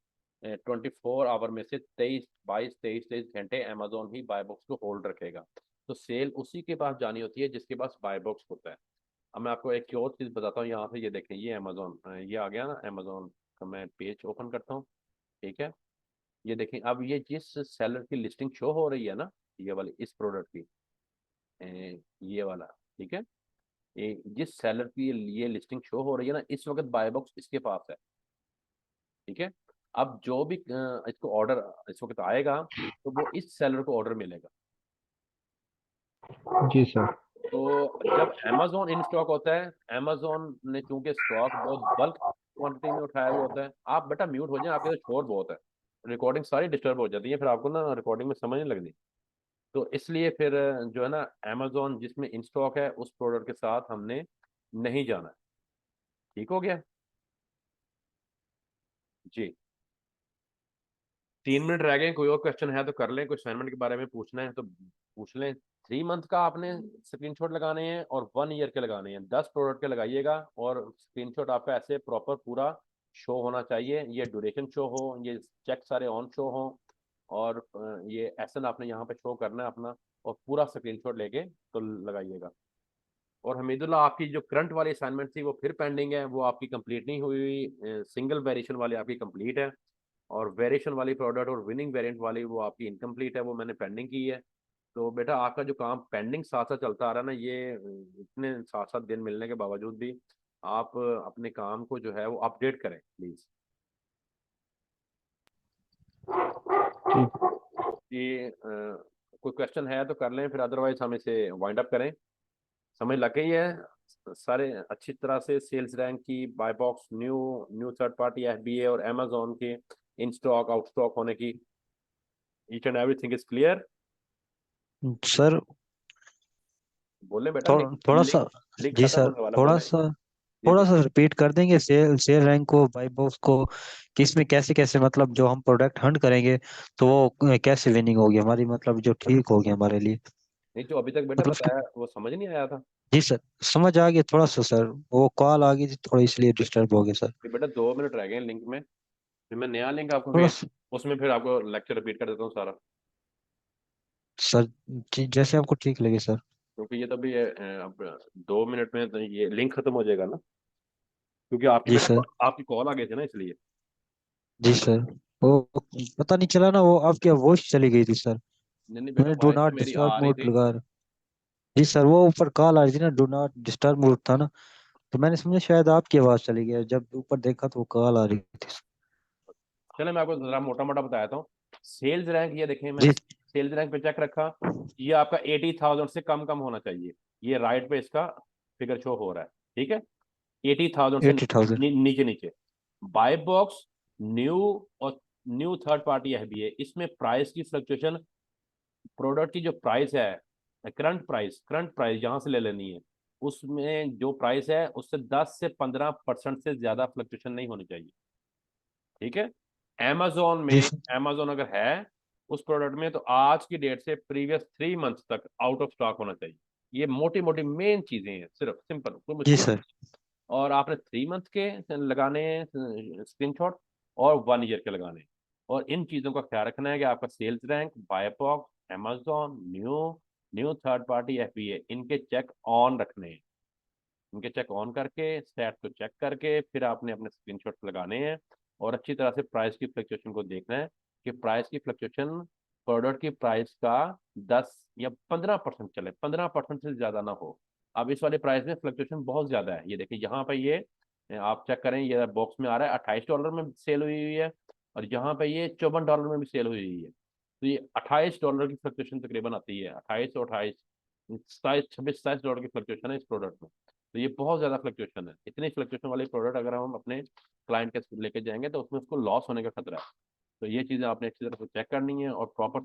S2: 24 आवर में से 23 22 23 23 घंटे अमेजोन ही बाय बॉक्स को होल्ड रखेगा। तो सेल उसी के पास जानी होती है जिसके पास बाय बॉक्स होता है। अब मैं आपको एक और चीज़ बताता हूँ, यहाँ से ये देखें, ये अमेजोन, ये आ गया ना अमेजोन का, मैं पेज ओपन करता हूँ। ठीक है, ये देखें, अब ये जिस सेलर की लिस्टिंग शो हो रही है ना, ये वाली इस प्रोडक्ट की, ये वाला, ठीक है, ये जिस सेलर की ये लिस्टिंग शो हो रही है ना, इस वक्त बाय बॉक्स इसके पास है। ठीक है, अब जो भी इसको ऑर्डर इस वक्त आएगा तो वो इस सेलर को ऑर्डर मिलेगा।
S3: जी सर।
S2: तो जब अमेजोन इन स्टॉक होता है, अमेजोन ने चूंकि स्टॉक बहुत बल्क क्वांटिटी में उठाया हुआ होता है, आप बेटा म्यूट हो जाए, आपके तो शोर बहुत है, रिकॉर्डिंग सारी डिस्टर्ब हो जाती है, फिर आपको ना रिकॉर्डिंग में समझ नहीं लगती। तो इसलिए फिर जो है ना, अमेजोन जिसमें इन स्टॉक है उस प्रोडक्ट के साथ हमने नहीं जाना है। ठीक हो गया जी। 3 मिनट रह गए, कोई और क्वेश्चन है तो कर लें, कोई असाइनमेंट के बारे में पूछना है तो पूछ लें। 3 मंथ का आपने स्क्रीनशॉट लगाने हैं और 1 ईयर के लगाने हैं, 10 प्रोडक्ट के लगाइएगा, और स्क्रीनशॉट आपका ऐसे प्रॉपर पूरा शो होना चाहिए, ये ड्यूरेशन शो हो, ये चेक सारे ऑन शो हो, और ये एसन आपने यहाँ पे शो करना है अपना, और पूरा स्क्रीनशॉट लेके तो लगाइएगा। और हमीदुल्लाह, आपकी जो करंट वाली असाइनमेंट थी वो फिर पेंडिंग है, वो आपकी कंप्लीट नहीं हुई, सिंगल वेरिएशन वाली आपकी कंप्लीट है, और वेरिएशन वाली प्रोडक्ट और विनिंग वेरिएंट वाली वो आपकी इनकम्प्लीट है, वो मैंने पेंडिंग की है। तो बेटा आपका जो काम पेंडिंग साथ साथ चलता आ रहा है ना, ये इतने 7 7 दिन मिलने के बावजूद भी आप अपने काम को जो है वो अपडेट करें प्लीज। ये कोई क्वेश्चन है तो कर लें, फिर अदरवाइज हम इसे वाइंड अप करें। समझ लग गई है सारे अच्छी तरह से, सेल्स रैंक की, buy box, new new third party FBA और अमेजोन के इन स्टॉक आउट स्टॉक होने की, each and everything is clear.
S1: Sir
S2: बोले बेटा, लिंक
S1: थोड़ा सा।
S2: लिंक लिंक
S1: जी
S2: खत्म
S1: सर,
S2: होने वाला,
S1: थोड़ा
S2: बोले।
S1: सा
S2: जी
S1: थोड़ा
S2: जी।
S1: सा रिपीट कर देंगे सेल सेल रैंक को, बाई बॉक्स को, कि इसमें कैसे कैसे मतलब जो हम प्रोडक्ट हंट करेंगे तो वो कैसे विनिंग होगी हमारी, मतलब जो ठीक होगी हमारे लिए।
S2: नहीं, जो अभी तक बेटा
S1: मतलब उसके,
S2: बताया वो समझ नहीं आया था।
S1: जी सर, समझ आ गया थोड़ा सा सर, वो कॉल आ गई थी थोड़ा इसलिए डिस्टर्ब हो गया सर।
S2: कि बेटा 2 मिनट रह गए लिंक में, फिर मैं नया लिंक आपको
S1: थोड़ा
S2: भेज, उसमें फिर आपको लेक्चर रिपीट कर देता हूँ सारा।
S1: सर, जैसे आपको ठीक लगे सर।
S2: क्योंकि ये तो अभी अब 2 मिनट में तो ये लिंक खत्म हो जाएगा ना, क्योंकि आपकी
S1: जी
S2: बेटा
S1: सर।
S2: आपकी कॉल आ गई थी ना, इसलिए।
S1: जी सर, वो पता नहीं चला ना, वो आपकी वॉइस चली गई थी सर।
S2: नहीं नहीं बेटा,
S1: मैंने डू
S2: वॉइस तो
S1: नॉट
S2: मेरी आ
S1: डिस्टर्ब
S2: रही
S1: मोड
S2: थी।
S1: लगा। जी सर, वो ऊपर कॉल आ रही थी ना, डू नॉट डिस्टर्ब मोड था ना, तो मैंने समझा शायद आपकी आवाज चली गई, जब ऊपर देखा तो वो कॉल आ रही थी।
S2: चलो मैं आपको जरा मोटा मोटा बताता हूँ। सेल्स रैंक, ये देखें, मैंने
S1: जी।
S2: सेल्स रैंक पे चेक रखा, ये आपका 80,000 से कम कम होना चाहिए, ये राइट पे इसका फिगर शो हो रहा है। ठीक है, 80,000 से
S1: 80,000।
S2: नीचे नीचे। बाय बॉक्स, न्यू और न्यू थर्ड पार्टी एफबीए, इसमें प्राइस की फ्लक्चुएशन, प्रोडक्ट की जो प्राइस है, करंट प्राइस जहां से ले लेनी है, उसमें जो प्राइस है उससे 10 से 15% से ज्यादा फ्लक्चुएशन नहीं होनी चाहिए। ठीक है, amazon
S1: जी
S2: में,
S1: सर।
S2: amazon अगर है उस प्रोडक्ट में, तो आज की डेट से प्रीवियस 3 मंथ तक आउट ऑफ स्टॉक होना चाहिए। ये मोटी मोटी मेन चीजें हैं, सिर्फ सिंपल, कोई
S1: जी
S2: मुश्किल
S1: सर।
S2: नहीं। और आपने 3 मंथ के लगाने हैं स्क्रीनशॉट, और 1 ईयर के लगाने हैं। और इन चीजों का ख्याल रखना है कि आपका sales rank, buy box, amazon, new new third party FBA, इनके चेक ऑन रखने हैं। इनके चेक ऑन करके, स्टैट्स को चेक करके, फिर आपने अपने स्क्रीनशॉट लगाने हैं, और अच्छी तरह से प्राइस की फ्लक्चुएशन को देखना है कि प्राइस की फ्लक्चुएशन प्रोडक्ट की प्राइस का 10 या 15% चले, 15% से ज्यादा ना हो। अब इस वाले प्राइस में फ्लक्चुएशन बहुत ज्यादा है, ये देखिए यहाँ पे ये आप चेक करें, ये बॉक्स में आ रहा है $28 में सेल हुई हुई है, और यहाँ पे ये $54 में भी सेल हुई हुई है। तो ये $28 की फ्लक्चुएशन तकरीबन आती है, 28 27 $26 की फ्लक्चुएशन है इस प्रोडक्ट में। तो ये बहुत ज्यादा फ्लक्चुएशन है, इतनी फ्लक्चुएशन वाली प्रोडक्ट अगर हम अपने क्लाइंट के लेके जाएंगे तो उसमें उसको लॉस होने का खतरा है। तो ये चीजें आपने अच्छी तरह से चेक करनी है, और प्रॉपर